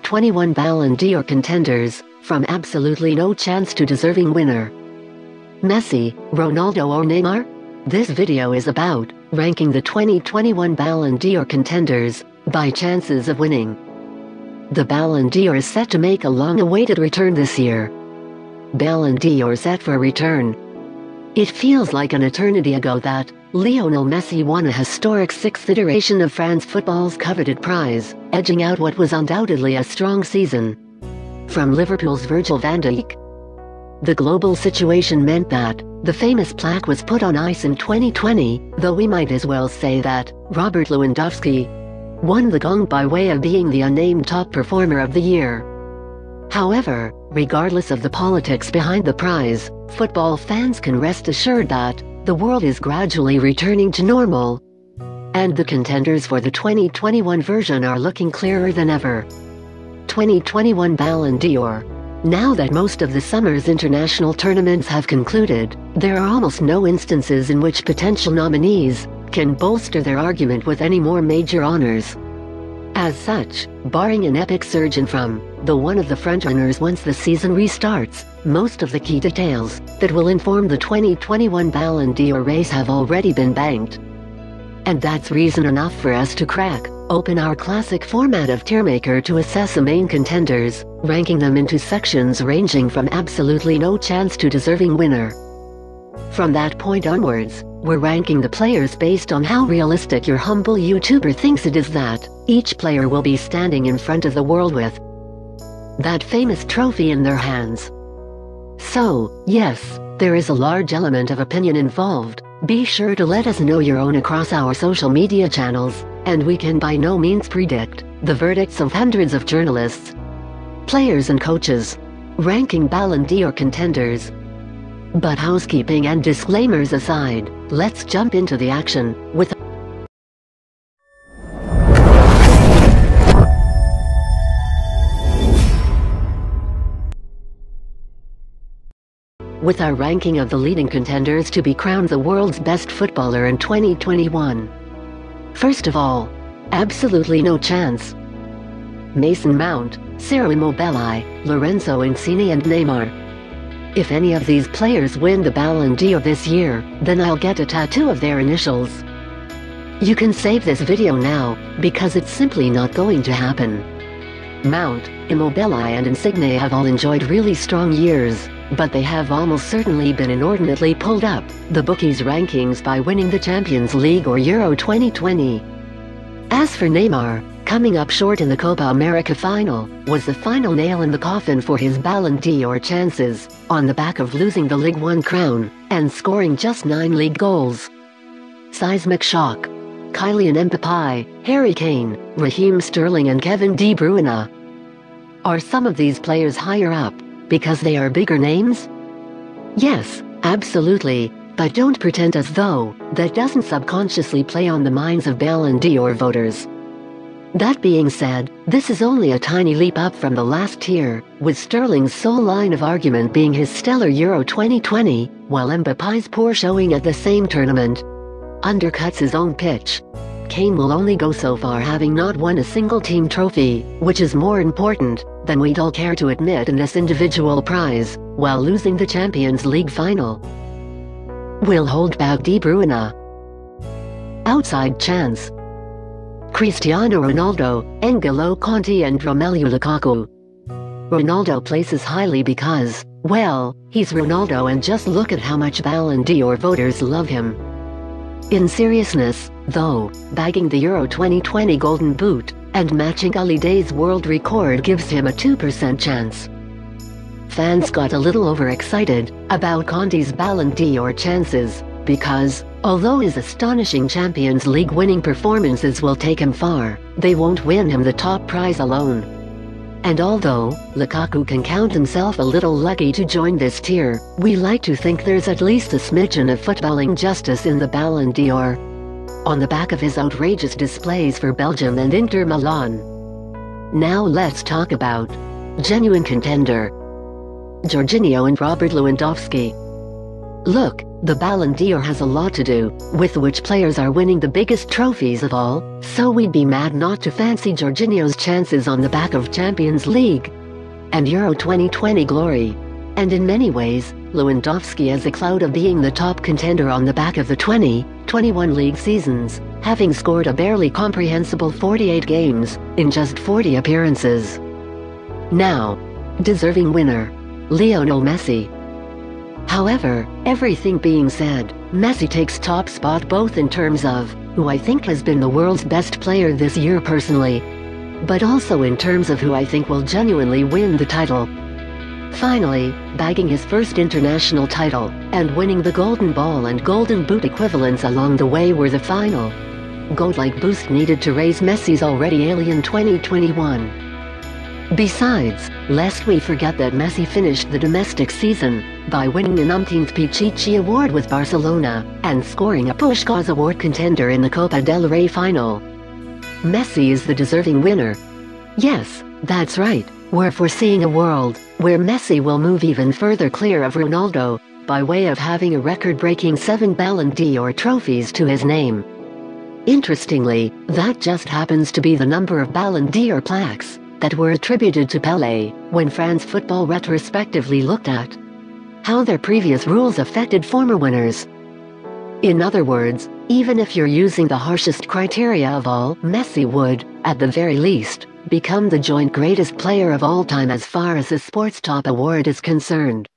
2021 Ballon d'Or contenders, from absolutely no chance to deserving winner. Messi, Ronaldo or Neymar? This video is about ranking the 2021 Ballon d'Or contenders by chances of winning. The Ballon d'Or is set to make a long-awaited return this year. Ballon d'Or set for return. It feels like an eternity ago that Lionel Messi won a historic sixth iteration of France football's coveted prize, edging out what was undoubtedly a strong season from Liverpool's Virgil van Dijk. The global situation meant that the famous plaque was put on ice in 2020, though we might as well say that Robert Lewandowski won the gong by way of being the unnamed top performer of the year. However, regardless of the politics behind the prize, football fans can rest assured that the world is gradually returning to normal, and the contenders for the 2021 version are looking clearer than ever. 2021 Ballon d'Or. Now that most of the summer's international tournaments have concluded, there are almost no instances in which potential nominees can bolster their argument with any more major honors. As such, barring an epic surge in from one of the frontrunners once the season restarts, most of the key details that will inform the 2021 Ballon d'Or race have already been banked. And that's reason enough for us to crack open our classic format of tiermaker to assess the main contenders, ranking them into sections ranging from absolutely no chance to deserving winner. From that point onwards, we're ranking the players based on how realistic your humble YouTuber thinks it is that each player will be standing in front of the world with that famous trophy in their hands. So, yes, there is a large element of opinion involved. Be sure to let us know your own across our social media channels, and we can by no means predict the verdicts of hundreds of journalists, players and coaches ranking Ballon d'Or contenders. But housekeeping and disclaimers aside, let's jump into the action with our ranking of the leading contenders to be crowned the world's best footballer in 2021. First of all, absolutely no chance. Mason Mount, Ciro Immobile, Lorenzo Insigne and Neymar. If any of these players win the Ballon d'Or this year, then I'll get a tattoo of their initials. You can save this video now, because it's simply not going to happen. Mount, Immobile and Insigne have all enjoyed really strong years, but they have almost certainly been inordinately pulled up the bookies' rankings by winning the Champions League or Euro 2020. As for Neymar, coming up short in the Copa America final was the final nail in the coffin for his Ballon d'Or chances, on the back of losing the Ligue 1 crown and scoring just 9 league goals. Seismic shock. Kylian Mbappé, Harry Kane, Raheem Sterling and Kevin De Bruyne. Are some of these players higher up because they are bigger names? Yes, absolutely, but don't pretend as though that doesn't subconsciously play on the minds of Ballon d'Or voters. That being said, this is only a tiny leap up from the last tier, with Sterling's sole line of argument being his stellar Euro 2020, while Mbappe's poor showing at the same tournament undercuts his own pitch. Kane will only go so far, having not won a single team trophy, which is more important than we'd all care to admit in this individual prize, while losing the Champions League final. Will hold back De Bruyne. Outside chance. Cristiano Ronaldo, N'Golo Kanté and Romelu Lukaku. Ronaldo places highly because, well, he's Ronaldo, and just look at how much Ballon d'Or voters love him. In seriousness, though, bagging the Euro 2020 Golden Boot and matching Ali Day's world record gives him a 2% chance. Fans got a little overexcited about Kanté's Ballon d'Or chances, because, although his astonishing Champions League winning performances will take him far, they won't win him the top prize alone. And although Lukaku can count himself a little lucky to join this tier, we like to think there's at least a smidgen of footballing justice in the Ballon d'Or, on the back of his outrageous displays for Belgium and Inter Milan. Now let's talk about genuine contender. Jorginho and Robert Lewandowski. Look, the Ballon d'Or has a lot to do with which players are winning the biggest trophies of all, so we'd be mad not to fancy Jorginho's chances on the back of Champions League and Euro 2020 glory. And in many ways, Lewandowski has a clout of being the top contender on the back of the 2021 league seasons, having scored a barely comprehensible 48 games in just 40 appearances. Now, deserving winner, Lionel Messi. However, everything being said, Messi takes top spot both in terms of who I think has been the world's best player this year personally, but also in terms of who I think will genuinely win the title. Finally, bagging his first international title, and winning the Golden Ball and Golden Boot equivalents along the way were the final gold-like boost needed to raise Messi's already alien 2021. Besides, lest we forget that Messi finished the domestic season by winning an umpteenth Pichichi Award with Barcelona, and scoring a Puskás Award contender in the Copa del Rey final. Messi is the deserving winner. Yes, that's right, we're foreseeing a world where Messi will move even further clear of Ronaldo, by way of having a record-breaking 7 Ballon d'Or trophies to his name. Interestingly, that just happens to be the number of Ballon d'Or plaques that were attributed to Pelé, when France Football retrospectively looked at how their previous rules affected former winners. In other words, even if you're using the harshest criteria of all, Messi would, at the very least, become the joint greatest player of all time as far as the sports top award is concerned.